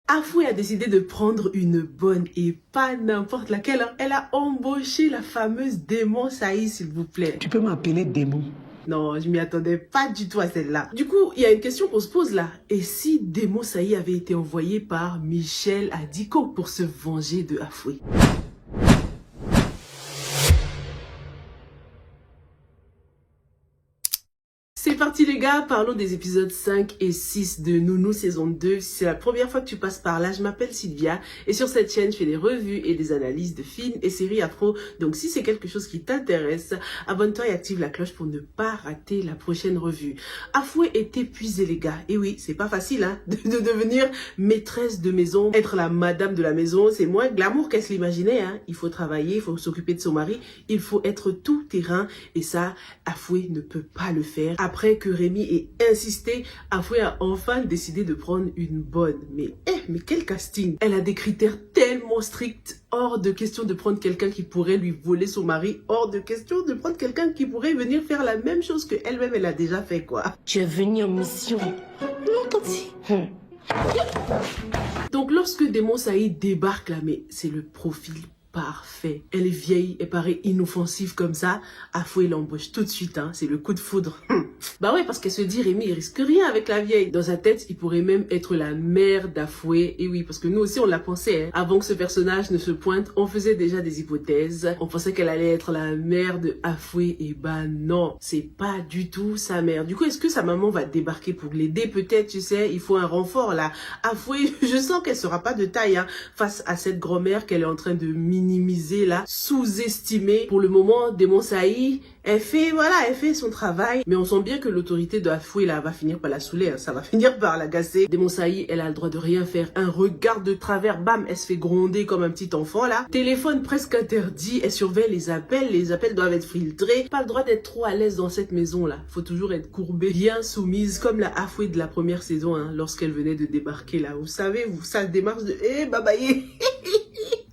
Afoué a décidé de prendre une bonne et pas n'importe laquelle. Elle a embauché la fameuse démon Saï, s'il vous plaît. Tu peux m'appeler démon. Non, je m'y attendais pas du tout à celle-là. Du coup, il y a une question qu'on se pose là. Et si Démon Saï avait été envoyé par Michel Adiko pour se venger de Afoué? C'est parti les gars, parlons des épisodes 5 et 6 de Nounou saison 2. Si c'est la première fois que tu passes par là, je m'appelle Sylvia et sur cette chaîne, je fais des revues et des analyses de films et séries afro. Donc si c'est quelque chose qui t'intéresse, abonne-toi et active la cloche pour ne pas rater la prochaine revue. Afoué est épuisé les gars. Et oui, c'est pas facile hein, de devenir maîtresse de maison, être la madame de la maison. C'est moins glamour qu'elle se l'imaginait. Hein. Il faut travailler, il faut s'occuper de son mari, il faut être tout terrain et ça, Afoué ne peut pas le faire. Après que Rémi ait insisté, Afoué a enfin décidé de prendre une bonne. Mais quel casting! Elle a des critères tellement stricts. Hors de question de prendre quelqu'un qui pourrait lui voler son mari. Hors de question de prendre quelqu'un qui pourrait venir faire la même chose que elle-même elle a déjà fait quoi. Tu es venu en mission. Non, Tati. Donc lorsque Démon Saï débarque là, mais c'est le profil parfait. Elle est vieille, elle paraît inoffensive comme ça. Afoué l'embauche tout de suite, hein. C'est le coup de foudre. Bah ouais, parce qu'elle se dit, Rémi, il risque rien avec la vieille. Dans sa tête, il pourrait même être la mère d'Afoué. Et oui, parce que nous aussi, on l'a pensé, hein. Avant que ce personnage ne se pointe, on faisait déjà des hypothèses. On pensait qu'elle allait être la mère de Afoué. Et bah non, c'est pas du tout sa mère. Du coup, est-ce que sa maman va débarquer pour l'aider? Peut-être, tu sais, il faut un renfort là. Afoué, je sens qu'elle sera pas de taille, hein, face à cette grand-mère qu'elle est en train de minimiser là, sous-estimer. Pour le moment, Démon Saï, elle fait son travail, mais on sent bien que l'autorité de Afoué là va finir par la saouler, hein. Ça va finir par l'agacer. Démon Saï, elle a le droit de rien faire. Un regard de travers, bam, elle se fait gronder comme un petit enfant là. Téléphone presque interdit, elle surveille les appels doivent être filtrés. Pas le droit d'être trop à l'aise dans cette maison là. Faut toujours être courbée, bien soumise, comme la Afoué de la première saison, hein, lorsqu'elle venait de débarquer là. Vous savez, sa démarche de babaye.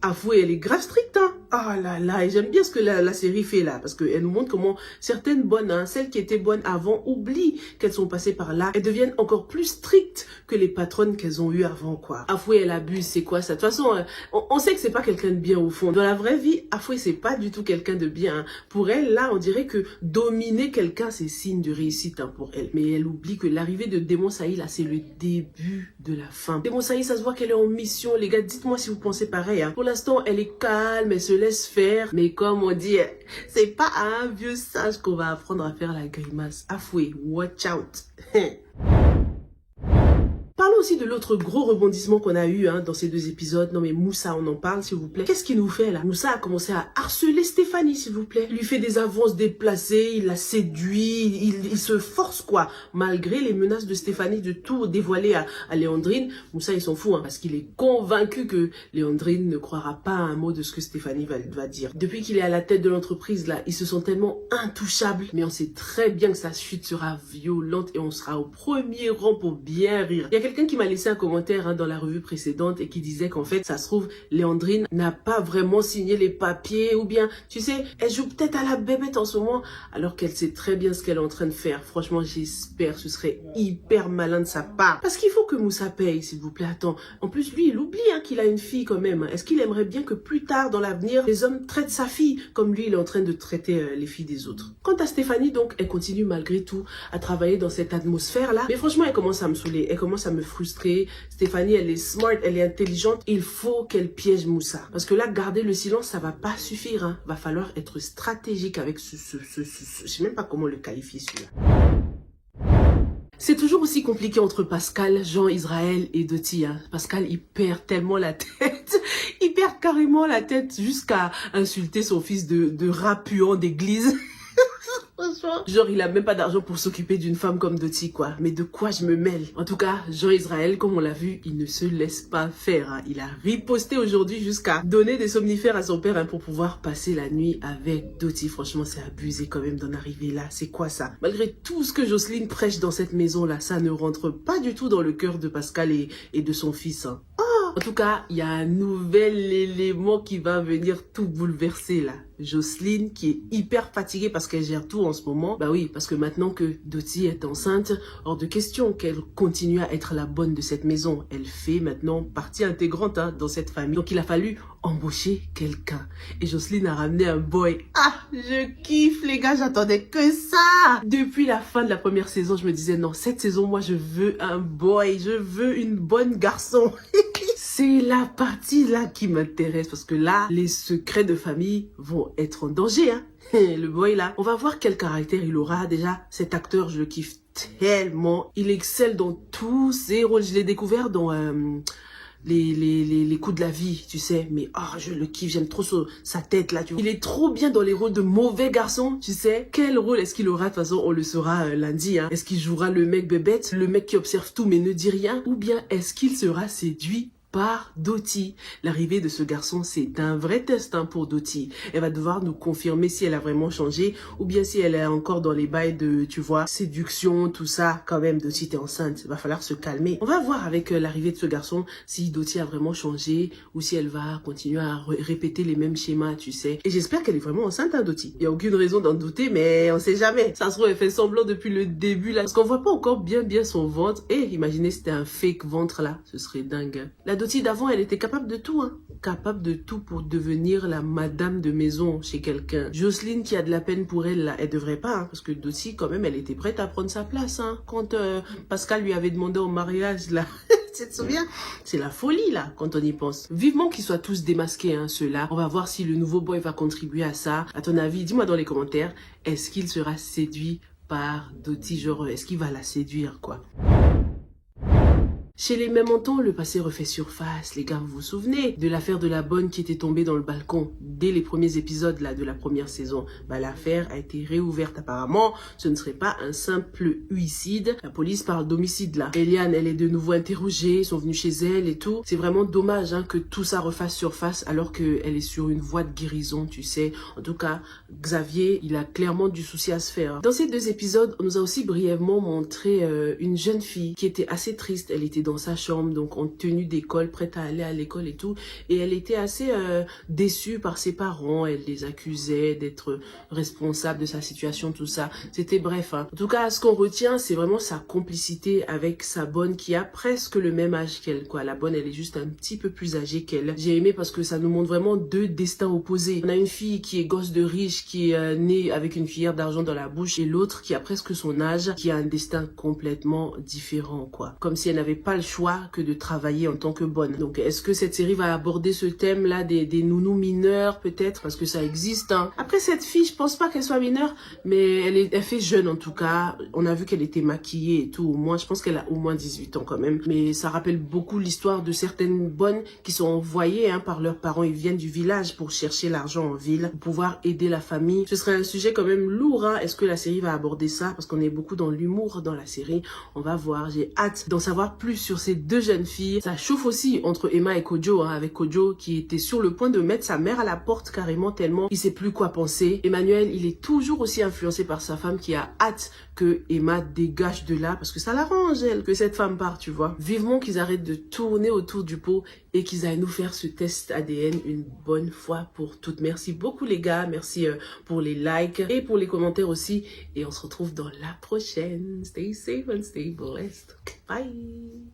Afoué, elle est grave stricte, hein. Oh là là, et j'aime bien ce que la série fait là, parce qu'elle nous montre comment certaines bonnes, hein, celles qui étaient bonnes avant, oublient qu'elles sont passées par là, elles deviennent encore plus strictes que les patronnes qu'elles ont eues avant, quoi. Afoué, elle abuse, c'est quoi ça? De toute façon, on sait que c'est pas quelqu'un de bien au fond. Dans la vraie vie, Afoué, c'est pas du tout quelqu'un de bien, hein. Pour elle, là, on dirait que dominer quelqu'un, c'est signe de réussite, hein, pour elle. Mais elle oublie que l'arrivée de Démon Saï, là, c'est le début de la fin. Démon Saï, ça se voit qu'elle est en mission, les gars, dites-moi si vous pensez pareil, hein. Pour l'instant, elle est calme, elle se laisse faire, mais comme on dit, c'est pas à un vieux sage qu'on va apprendre à faire la grimace. Afoué, watch out. Parlons aussi de l'autre gros rebondissement qu'on a eu, hein, dans ces deux épisodes. Non mais Moussa, on en parle s'il vous plaît. Qu'est-ce qu'il nous fait là? Moussa a commencé à harceler Stéphanie s'il vous plaît. Il lui fait des avances déplacées, il la séduit, il se force quoi. Malgré les menaces de Stéphanie de tout dévoiler à Léandrine, Moussa il s'en fout, hein, parce qu'il est convaincu que Léandrine ne croira pas à un mot de ce que Stéphanie va dire. Depuis qu'il est à la tête de l'entreprise là, il se sent tellement intouchable. Mais on sait très bien que sa chute sera violente et on sera au premier rang pour bien rire. Il y a quelqu'un qui m'a laissé un commentaire, hein, dans la revue précédente et qui disait qu'en fait, ça se trouve, Léandrine n'a pas vraiment signé les papiers ou bien, tu sais, elle joue peut-être à la bébête en ce moment alors qu'elle sait très bien ce qu'elle est en train de faire. Franchement, j'espère, ce serait hyper malin de sa part. Parce qu'il faut que Moussa paye, s'il vous plaît. Attends, en plus, lui, il oublie, hein, qu'il a une fille quand même. Est-ce qu'il aimerait bien que plus tard dans l'avenir, les hommes traitent sa fille comme lui, il est en train de traiter les filles des autres? Quant à Stéphanie, donc, elle continue malgré tout à travailler dans cette atmosphère-là. Mais franchement, elle commence à me saouler, elle commence à me frustrer. Stéphanie, elle est smart, elle est intelligente. Il faut qu'elle piège Moussa. Parce que là, garder le silence, ça va pas suffire, hein. Va falloir être stratégique avec je sais même pas comment le qualifier celui-là. C'est toujours aussi compliqué entre Pascal, Jean, Israël et Dottie, hein. Pascal, il perd tellement la tête. Il perd carrément la tête jusqu'à insulter son fils de rat puant d'église. Genre, il a même pas d'argent pour s'occuper d'une femme comme Dottie, quoi. Mais de quoi je me mêle? En tout cas, Jean-Israël, comme on l'a vu, il ne se laisse pas faire, hein. Il a riposté aujourd'hui jusqu'à donner des somnifères à son père, hein, pour pouvoir passer la nuit avec Dottie. Franchement, c'est abusé quand même d'en arriver là. C'est quoi ça? Malgré tout ce que Jocelyne prêche dans cette maison-là, ça ne rentre pas du tout dans le cœur de Pascal et de son fils, hein. Oh! En tout cas, il y a un nouvel élément qui va venir tout bouleverser là. Jocelyne qui est hyper fatiguée parce qu'elle gère tout en ce moment. Bah oui, parce que maintenant que Dottie est enceinte, hors de question qu'elle continue à être la bonne de cette maison. Elle fait maintenant partie intégrante dans cette famille. Donc il a fallu embaucher quelqu'un. Et Jocelyne a ramené un boy. Ah, je kiffe les gars, j'attendais que ça. Depuis la fin de la première saison, je me disais non, cette saison, moi je veux un boy, je veux une bonne garçon. C'est la partie là qui m'intéresse parce que là, les secrets de famille vont être en danger. Le boy là, on va voir quel caractère il aura. Déjà, cet acteur, je le kiffe tellement. Il excelle dans tous ses rôles. Je l'ai découvert dans les coups de la vie, tu sais. Mais je le kiffe, j'aime trop sa tête là. Tu vois. Il est trop bien dans les rôles de mauvais garçon, tu sais. Quel rôle est-ce qu'il aura? De toute façon, on le saura lundi. Est-ce qu'il jouera le mec bébête, le mec qui observe tout mais ne dit rien? Ou bien est-ce qu'il sera séduit par Dottie? L'arrivée de ce garçon, c'est un vrai test pour Dottie. Elle va devoir nous confirmer si elle a vraiment changé ou bien si elle est encore dans les bails de, tu vois, séduction, tout ça. Quand même, Dottie, t'es enceinte, il va falloir se calmer. On va voir avec l'arrivée de ce garçon si Dottie a vraiment changé ou si elle va continuer à répéter les mêmes schémas, tu sais. Et j'espère qu'elle est vraiment enceinte, Dottie. Il n'y a aucune raison d'en douter, mais on sait jamais. Ça se trouve, elle fait semblant depuis le début, là. Parce qu'on voit pas encore bien son ventre. Et imaginez si c'était un fake ventre, là. Ce serait dingue. La Dottie d'avant, elle était capable de tout, capable de tout pour devenir la madame de maison chez quelqu'un. Jocelyne qui a de la peine pour elle, là, elle devrait pas, parce que Dottie, quand même, elle était prête à prendre sa place, quand Pascal lui avait demandé au mariage, là. Tu te souviens? C'est la folie, là, quand on y pense. Vivement qu'ils soient tous démasqués, ceux-là. On va voir si le nouveau boy va contribuer à ça. À ton avis, dis-moi dans les commentaires, est-ce qu'il sera séduit par Dottie, genre, est-ce qu'il va la séduire, quoi? Chez les Mémentons, le passé refait surface. Les gars, vous vous souvenez de l'affaire de la bonne qui était tombée dans le balcon dès les premiers épisodes là de la première saison? L'affaire a été réouverte apparemment. Ce ne serait pas un simple suicide. La police parle d'homicide là. Eliane, elle est de nouveau interrogée. Ils sont venus chez elle et tout. C'est vraiment dommage que tout ça refasse surface alors qu'elle est sur une voie de guérison, tu sais. En tout cas, Xavier, il a clairement du souci à se faire. Dans ces 2 épisodes, on nous a aussi brièvement montré une jeune fille qui était assez triste. Elle était dans sa chambre, donc en tenue d'école, prête à aller à l'école et tout. Et elle était assez déçue par ses parents. Elle les accusait d'être responsables de sa situation, tout ça. C'était bref. En tout cas, ce qu'on retient, c'est vraiment sa complicité avec sa bonne qui a presque le même âge qu'elle, quoi. La bonne, elle est juste un petit peu plus âgée qu'elle. J'ai aimé parce que ça nous montre vraiment 2 destins opposés. On a une fille qui est gosse de riche, qui est née avec une cuillère d'argent dans la bouche, et l'autre qui a presque son âge, qui a un destin complètement différent, quoi. Comme si elle n'avait pas le choix que de travailler en tant que bonne. Donc, est-ce que cette série va aborder ce thème-là des nounous mineurs, peut-être? Parce que ça existe, Après, cette fille, je pense pas qu'elle soit mineure, mais elle fait jeune, en tout cas. On a vu qu'elle était maquillée et tout. Au moins, je pense qu'elle a au moins 18 ans, quand même. Mais ça rappelle beaucoup l'histoire de certaines bonnes qui sont envoyées, par leurs parents. Ils viennent du village pour chercher l'argent en ville, pour pouvoir aider la famille. Ce serait un sujet quand même lourd, Est-ce que la série va aborder ça? Parce qu'on est beaucoup dans l'humour dans la série. On va voir. J'ai hâte d'en savoir plus sur ces 2 jeunes filles. Ça chauffe aussi entre Emma et Kojo, avec Kojo qui était sur le point de mettre sa mère à la porte carrément tellement il sait plus quoi penser. Emmanuel, il est toujours aussi influencé par sa femme qui a hâte que Emma dégage de là parce que ça l'arrange, elle, que cette femme parte, tu vois. Vivement qu'ils arrêtent de tourner autour du pot et qu'ils aillent nous faire ce test ADN une bonne fois pour toutes. Merci beaucoup les gars, merci pour les likes et pour les commentaires aussi. Et on se retrouve dans la prochaine. Stay safe and stay blessed. Bye.